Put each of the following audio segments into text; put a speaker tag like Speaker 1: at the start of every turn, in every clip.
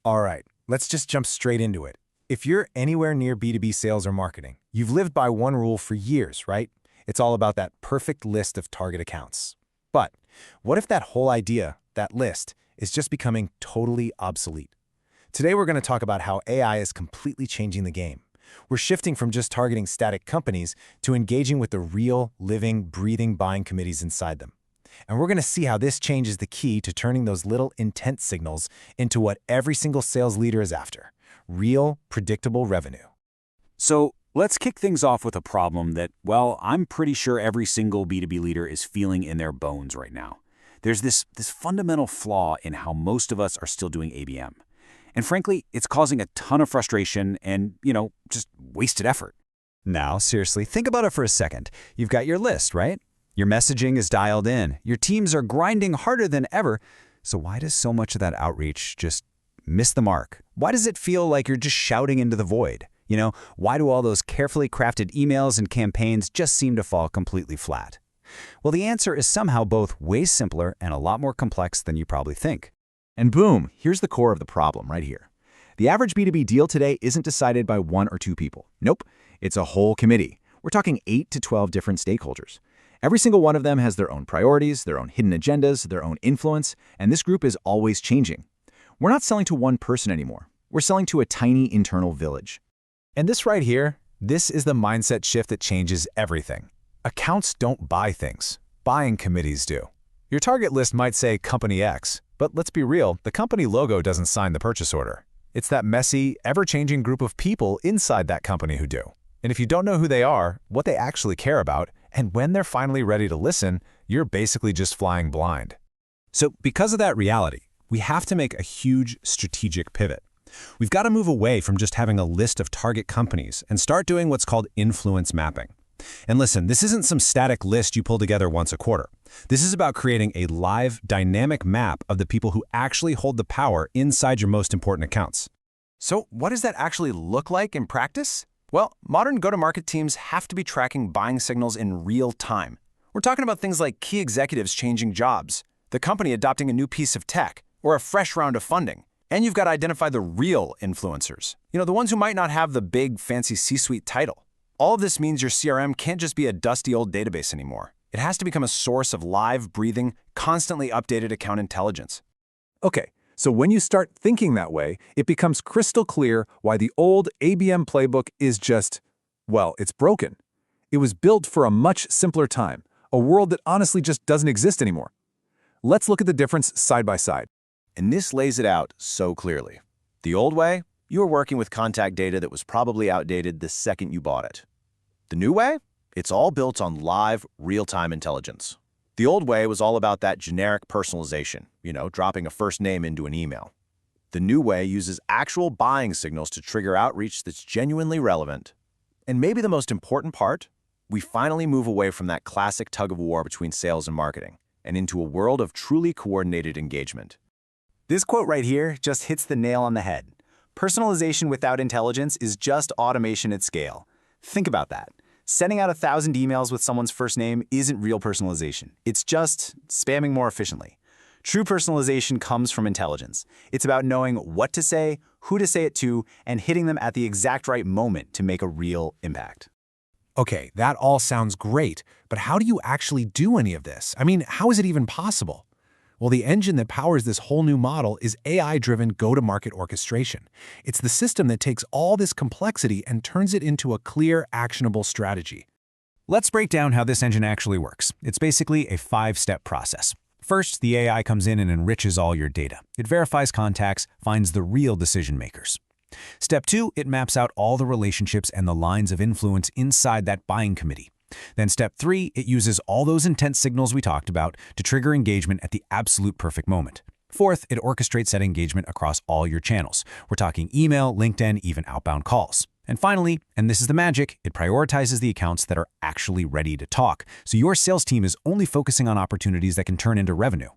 Speaker 1: All right, let's just jump straight into it. If you're anywhere near B2B sales or marketing, you've lived by one rule for years, right? It's all about that perfect list of target accounts. But what if that whole idea, that list, is just becoming totally obsolete? Today we're going to talk about how AI is completely changing the game. We're shifting from just targeting static companies to engaging with the real, living, breathing buying committees inside them. And we're going to see how this change is the key to turning those little intent signals into what every single sales leader is after: real, predictable revenue.
Speaker 2: So let's kick things off with a problem that, well, I'm pretty sure every single B2B leader is feeling in their bones right now. There's this fundamental flaw in how most of us are still doing ABM. And frankly, it's causing a ton of frustration and, just wasted effort.
Speaker 3: Now, seriously, think about it for a second. You've got your list, right? Your messaging is dialed in. Your teams are grinding harder than ever. So why does so much of that outreach just miss the mark? Why does it feel like you're just shouting into the void? Why do all those carefully crafted emails and campaigns just seem to fall completely flat? Well, the answer is somehow both way simpler and a lot more complex than you probably think.
Speaker 4: And boom, here's the core of the problem right here. The average B2B deal today isn't decided by one or two people. Nope, it's a whole committee. We're talking 8 to 12 different stakeholders. Every single one of them has their own priorities, their own hidden agendas, their own influence, and this group is always changing. We're not selling to one person anymore. We're selling to a tiny internal village.
Speaker 1: And this right here, this is the mindset shift that changes everything. Accounts don't buy things. Buying committees do. Your target list might say Company X, but let's be real, the company logo doesn't sign the purchase order. It's that messy, ever-changing group of people inside that company who do. And if you don't know who they are, what they actually care about, and when they're finally ready to listen, you're basically just flying blind. So because of that reality, we have to make a huge strategic pivot. We've got to move away from just having a list of target companies and start doing what's called influence mapping. And listen, this isn't some static list you pull together once a quarter. This is about creating a live, dynamic map of the people who actually hold the power inside your most important accounts.
Speaker 5: So what does that actually look like in practice? Well, modern go-to-market teams have to be tracking buying signals in real time. We're talking about things like key executives changing jobs, the company adopting a new piece of tech, or a fresh round of funding. And you've got to identify the real influencers, the ones who might not have the big, fancy C-suite title. All of this means your CRM can't just be a dusty old database anymore. It has to become a source of live, breathing, constantly updated account intelligence.
Speaker 6: Okay, so when you start thinking that way, it becomes crystal clear why the old ABM playbook is just, well, it's broken. It was built for a much simpler time, a world that honestly just doesn't exist anymore. Let's look at the difference side by side.
Speaker 5: And this lays it out so clearly. The old way, you were working with contact data that was probably outdated the second you bought it. The new way? It's all built on live, real-time intelligence. The old way was all about that generic personalization, dropping a first name into an email. The new way uses actual buying signals to trigger outreach that's genuinely relevant. And maybe the most important part, we finally move away from that classic tug-of-war between sales and marketing and into a world of truly coordinated engagement.
Speaker 1: This quote right here just hits the nail on the head. Personalization without intelligence is just automation at scale. Think about that. Sending out 1,000 emails with someone's first name isn't real personalization. It's just spamming more efficiently. True personalization comes from intelligence. It's about knowing what to say, who to say it to, and hitting them at the exact right moment to make a real impact. Okay, that all sounds great, but how do you actually do any of this? How is it even possible? Well, the engine that powers this whole new model is AI-driven go-to-market orchestration. It's the system that takes all this complexity and turns it into a clear, actionable strategy.
Speaker 3: Let's break down how this engine actually works. It's basically a 5-step process. First, the AI comes in and enriches all your data. It verifies contacts, finds the real decision makers. Step 2, it maps out all the relationships and the lines of influence inside that buying committee. Then step 3, it uses all those intent signals we talked about to trigger engagement at the absolute perfect moment. Fourth, it orchestrates that engagement across all your channels. We're talking email, LinkedIn, even outbound calls. And finally, and this is the magic, it prioritizes the accounts that are actually ready to talk. So your sales team is only focusing on opportunities that can turn into revenue.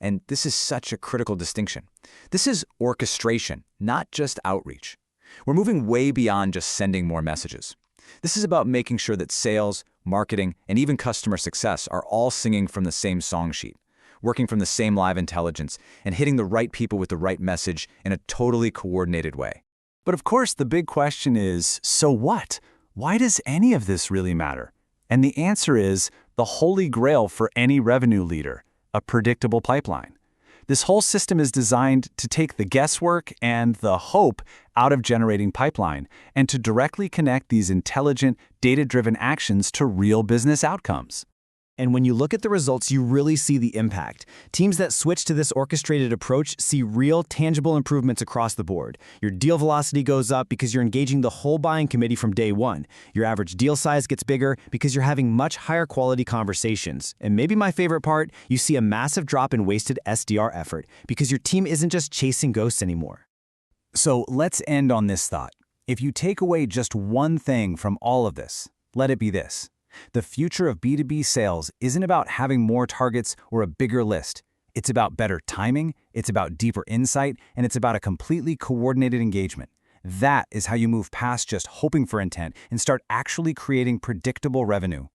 Speaker 4: And this is such a critical distinction. This is orchestration, not just outreach. We're moving way beyond just sending more messages. This is about making sure that sales, marketing, and even customer success are all singing from the same song sheet. working from the same live intelligence, and hitting the right people with the right message in a totally coordinated way.
Speaker 3: But of course, the big question is, so what? Why does any of this really matter? And the answer is the holy grail for any revenue leader, a predictable pipeline. This whole system is designed to take the guesswork and the hope out of generating pipeline and to directly connect these intelligent, data-driven actions to real business outcomes.
Speaker 7: And when you look at the results, you really see the impact. Teams that switch to this orchestrated approach see real, tangible improvements across the board. Your deal velocity goes up because you're engaging the whole buying committee from day one. Your average deal size gets bigger because you're having much higher quality conversations. And maybe my favorite part, you see a massive drop in wasted SDR effort because your team isn't just chasing ghosts anymore.
Speaker 3: So let's end on this thought. If you take away just one thing from all of this, let it be this. The future of B2B sales isn't about having more targets or a bigger list. It's about better timing, it's about deeper insight, and it's about a completely coordinated engagement. That is how you move past just hoping for intent and start actually creating predictable revenue.